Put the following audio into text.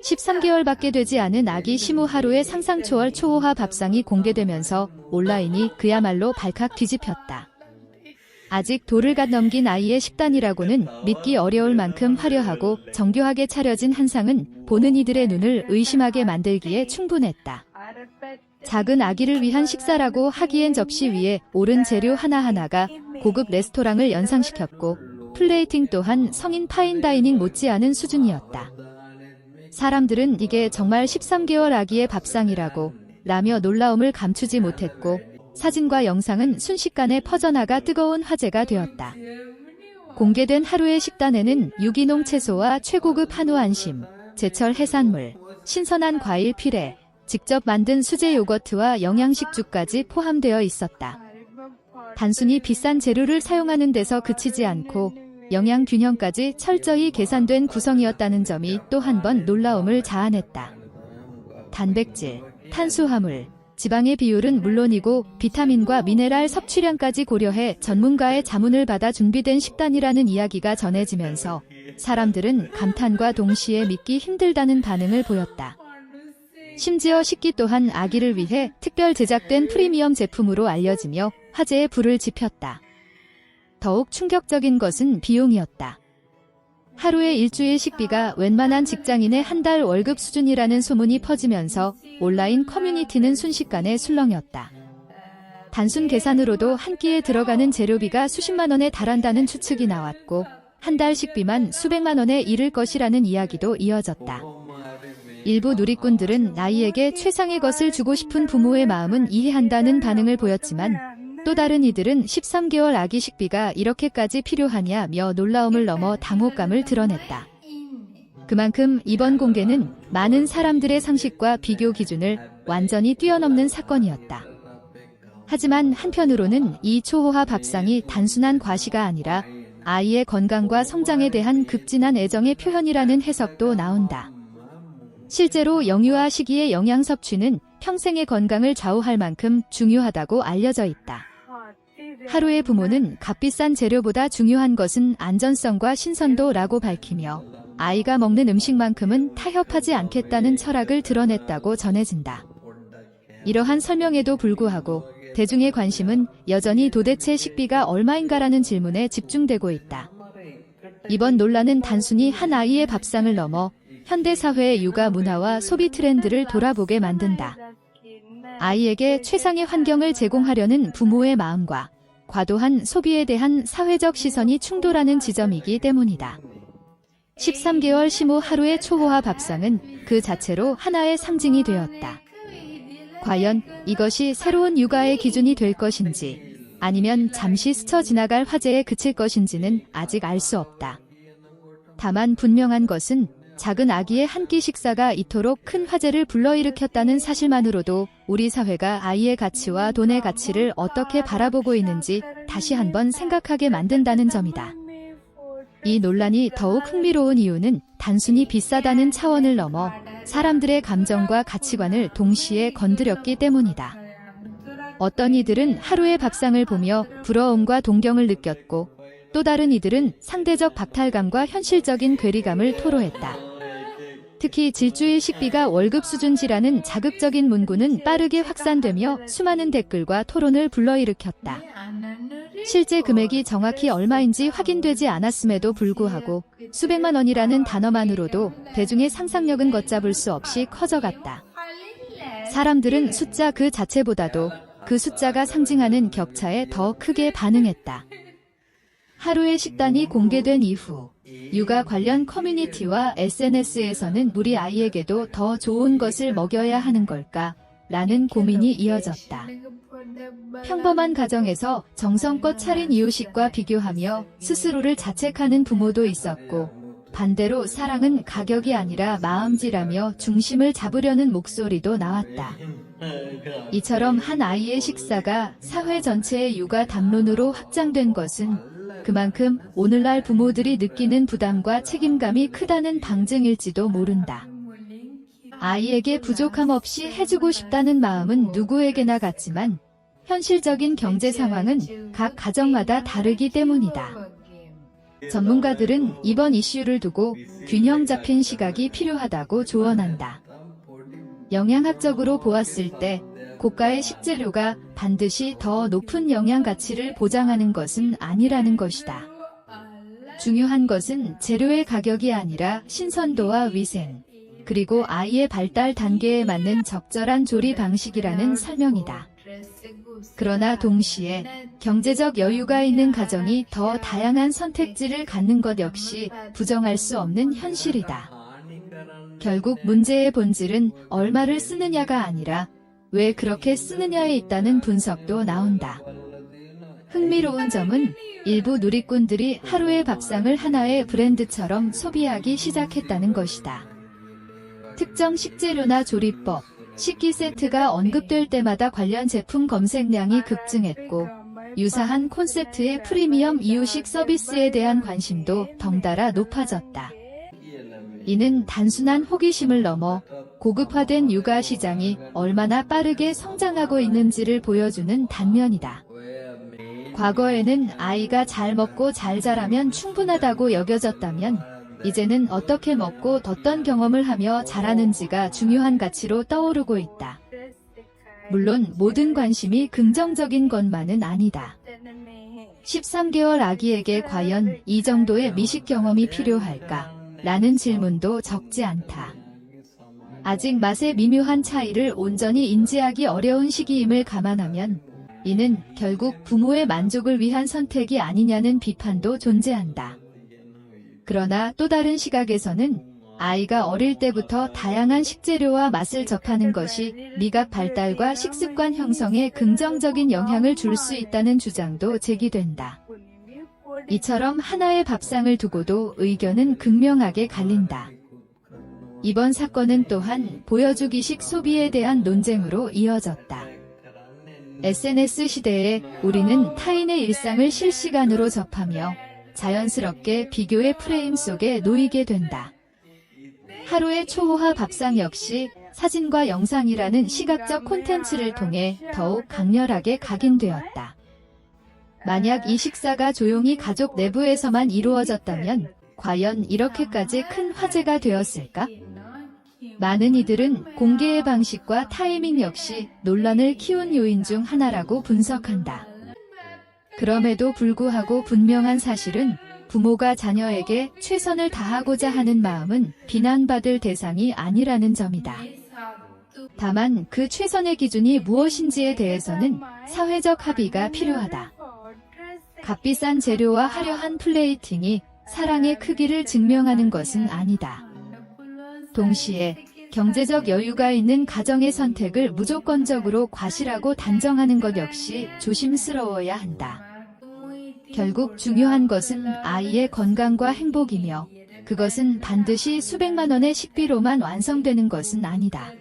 13개월밖에 되지 않은 아기 시무 하루의 상상 초월 초호화 밥상이 공개되면서 온라인이 그야말로 발칵 뒤집혔다. 아직 돌을 갓 넘긴 아이의 식단이라고는 믿기 어려울 만큼 화려하고 정교하게 차려진 한상은 보는 이들의 눈을 의심하게 만들기에 충분했다. 작은 아기를 위한 식사라고 하기엔 접시 위에 오른 재료 하나하나가 고급 레스토랑을 연상시켰고 플레이팅 또한 성인 파인다이닝 못지않은 수준이었다. 사람들은 이게 정말 13개월 아기의 밥상이라고 라며 놀라움을 감추지 못했고 사진과 영상은 순식간에 퍼져나가 뜨거운 화제가 되었다. 공개된 하루의 식단에는 유기농 채소와 최고급 한우 안심, 제철 해산물, 신선한 과일 피레, 직접 만든 수제 요거트와 영양식주까지 포함되어 있었다. 단순히 비싼 재료를 사용하는 데서 그치지 않고 영양 균형까지 철저히 계산된 구성이었다는 점이 또 한 번 놀라움을 자아냈다. 단백질, 탄수화물, 지방의 비율은 물론이고 비타민과 미네랄 섭취량까지 고려해 전문가의 자문을 받아 준비된 식단이라는 이야기가 전해지면서 사람들은 감탄과 동시에 믿기 힘들다는 반응을 보였다. 심지어 식기 또한 아기를 위해 특별 제작된 프리미엄 제품으로 알려지며 화제의 불을 지폈다. 더욱 충격적인 것은 비용이었다. 하루에 일주일 식비가 웬만한 직장인의 한 달 월급 수준이라는 소문이 퍼지면서 온라인 커뮤니티는 순식간에 술렁였다. 단순 계산으로도 한 끼에 들어가는 재료비가 수십만 원에 달한다는 추측이 나왔고 한 달 식비만 수백만 원에 이를 것이라는 이야기도 이어졌다. 일부 누리꾼들은 아이에게 최상의 것을 주고 싶은 부모의 마음은 이해한다는 반응을 보였지만 또 다른 이들은 13개월 아기 식비가 이렇게까지 필요하냐며 놀라움을 넘어 당혹감을 드러냈다. 그만큼 이번 공개는 많은 사람들의 상식과 비교 기준을 완전히 뛰어넘는 사건이었다. 하지만 한편으로는 이 초호화 밥상이 단순한 과시가 아니라 아이의 건강과 성장에 대한 극진한 애정의 표현이라는 해석도 나온다. 실제로 영유아 시기의 영양 섭취는 평생의 건강을 좌우할 만큼 중요하다고 알려져 있다. 하루의 부모는 값비싼 재료보다 중요한 것은 안전성과 신선도라고 밝히며 아이가 먹는 음식만큼은 타협하지 않겠다는 철학을 드러냈다고 전해진다. 이러한 설명에도 불구하고 대중의 관심은 여전히 도대체 식비가 얼마인가라는 질문에 집중되고 있다. 이번 논란은 단순히 한 아이의 밥상을 넘어 현대사회의 육아 문화와 소비 트렌드를 돌아보게 만든다. 아이에게 최상의 환경을 제공하려는 부모의 마음과 과도한 소비에 대한 사회적 시선이 충돌하는 지점이기 때문이다. 13개월 시무 하루의 초호화 밥상은 그 자체로 하나의 상징이 되었다. 과연 이것이 새로운 육아의 기준이 될 것인지 아니면 잠시 스쳐 지나갈 화제에 그칠 것인지는 아직 알 수 없다. 다만 분명한 것은 작은 아기의 한 끼 식사가 이토록 큰 화제를 불러일으켰다는 사실만으로도 우리 사회가 아이의 가치와 돈의 가치를 어떻게 바라보고 있는지 다시 한번 생각하게 만든다는 점이다. 이 논란이 더욱 흥미로운 이유는 단순히 비싸다는 차원을 넘어 사람들의 감정과 가치관을 동시에 건드렸기 때문이다. 어떤 이들은 하루의 밥상을 보며 부러움과 동경을 느꼈고 또 다른 이들은 상대적 박탈감과 현실적인 괴리감을 토로했다. 특히 질주일 식비가 월급 수준지라는 자극적인 문구는 빠르게 확산되며 수많은 댓글과 토론을 불러일으켰다. 실제 금액이 정확히 얼마인지 확인되지 않았음에도 불구하고 수백만 원이라는 단어만으로도 대중의 상상력은 걷잡을 수 없이 커져갔다. 사람들은 숫자 그 자체보다도 그 숫자가 상징하는 격차에 더 크게 반응했다. 하루의 식단이 공개된 이후 육아 관련 커뮤니티와 SNS에서는 우리 아이에게도 더 좋은 것을 먹여야 하는 걸까? 라는 고민이 이어졌다. 평범한 가정에서 정성껏 차린 이유식과 비교하며 스스로를 자책하는 부모도 있었고 반대로 사랑은 가격이 아니라 마음지라며 중심을 잡으려는 목소리도 나왔다. 이처럼 한 아이의 식사가 사회 전체의 육아 담론으로 확장된 것은 그만큼 오늘날 부모들이 느끼는 부담과 책임감이 크다는 방증일지도 모른다. 아이에게 부족함 없이 해주고 싶다는 마음은 누구에게나 같지만 현실적인 경제 상황은 각 가정마다 다르기 때문이다. 전문가들은 이번 이슈를 두고 균형 잡힌 시각이 필요하다고 조언한다. 영양학적으로 보았을 때 고가의 식재료가 반드시 더 높은 영양 가치를 보장하는 것은 아니라는 것이다. 중요한 것은 재료의 가격이 아니라 신선도와 위생, 그리고 아이의 발달 단계에 맞는 적절한 조리 방식이라는 설명이다. 그러나 동시에 경제적 여유가 있는 가정이 더 다양한 선택지를 갖는 것 역시 부정할 수 없는 현실이다. 결국 문제의 본질은 얼마를 쓰느냐가 아니라 왜 그렇게 쓰느냐에 있다는 분석도 나온다. 흥미로운 점은 일부 누리꾼들이 하루의 밥상을 하나의 브랜드처럼 소비하기 시작했다는 것이다. 특정 식재료나 조리법, 식기 세트가 언급될 때마다 관련 제품 검색량이 급증했고, 유사한 콘셉트의 프리미엄 이유식 서비스에 대한 관심도 덩달아 높아졌다. 이는 단순한 호기심을 넘어 고급화된 육아 시장이 얼마나 빠르게 성장하고 있는지를 보여주는 단면이다. 과거에는 아이가 잘 먹고 잘 자라면 충분하다고 여겨졌다면, 이제는 어떻게 먹고 어떤 경험을 하며 자라는지가 중요한 가치로 떠오르고 있다. 물론 모든 관심이 긍정적인 것만은 아니다. 13개월 아기에게 과연 이 정도의 미식 경험이 필요할까? 라는 질문도 적지 않다. 아직 맛의 미묘한 차이를 온전히 인지하기 어려운 시기임을 감안하면 이는 결국 부모의 만족을 위한 선택이 아니냐는 비판도 존재한다. 그러나 또 다른 시각에서는 아이가 어릴 때부터 다양한 식재료와 맛을 접하는 것이 미각 발달과 식습관 형성에 긍정적인 영향을 줄 수 있다는 주장도 제기된다. 이처럼 하나의 밥상을 두고도 의견은 극명하게 갈린다. 이번 사건은 또한 보여주기식 소비에 대한 논쟁으로 이어졌다. SNS 시대에 우리는 타인의 일상을 실시간으로 접하며 자연스럽게 비교의 프레임 속에 놓이게 된다. 하루의 초호화 밥상 역시 사진과 영상이라는 시각적 콘텐츠를 통해 더욱 강렬하게 각인되었다. 만약 이 식사가 조용히 가족 내부에서만 이루어졌다면 과연 이렇게까지 큰 화제가 되었을까? 많은 이들은 공개의 방식과 타이밍 역시 논란을 키운 요인 중 하나라고 분석한다. 그럼에도 불구하고 분명한 사실은 부모가 자녀에게 최선을 다하고자 하는 마음은 비난받을 대상이 아니라는 점이다. 다만 그 최선의 기준이 무엇인지에 대해서는 사회적 합의가 필요하다. 값비싼 재료와 화려한 플레이팅이 사랑의 크기를 증명하는 것은 아니다. 동시에 경제적 여유가 있는 가정의 선택을 무조건적으로 과시라고 단정하는 것 역시 조심스러워야 한다. 결국 중요한 것은 아이의 건강과 행복이며 그것은 반드시 수백만 원의 식비로만 완성되는 것은 아니다.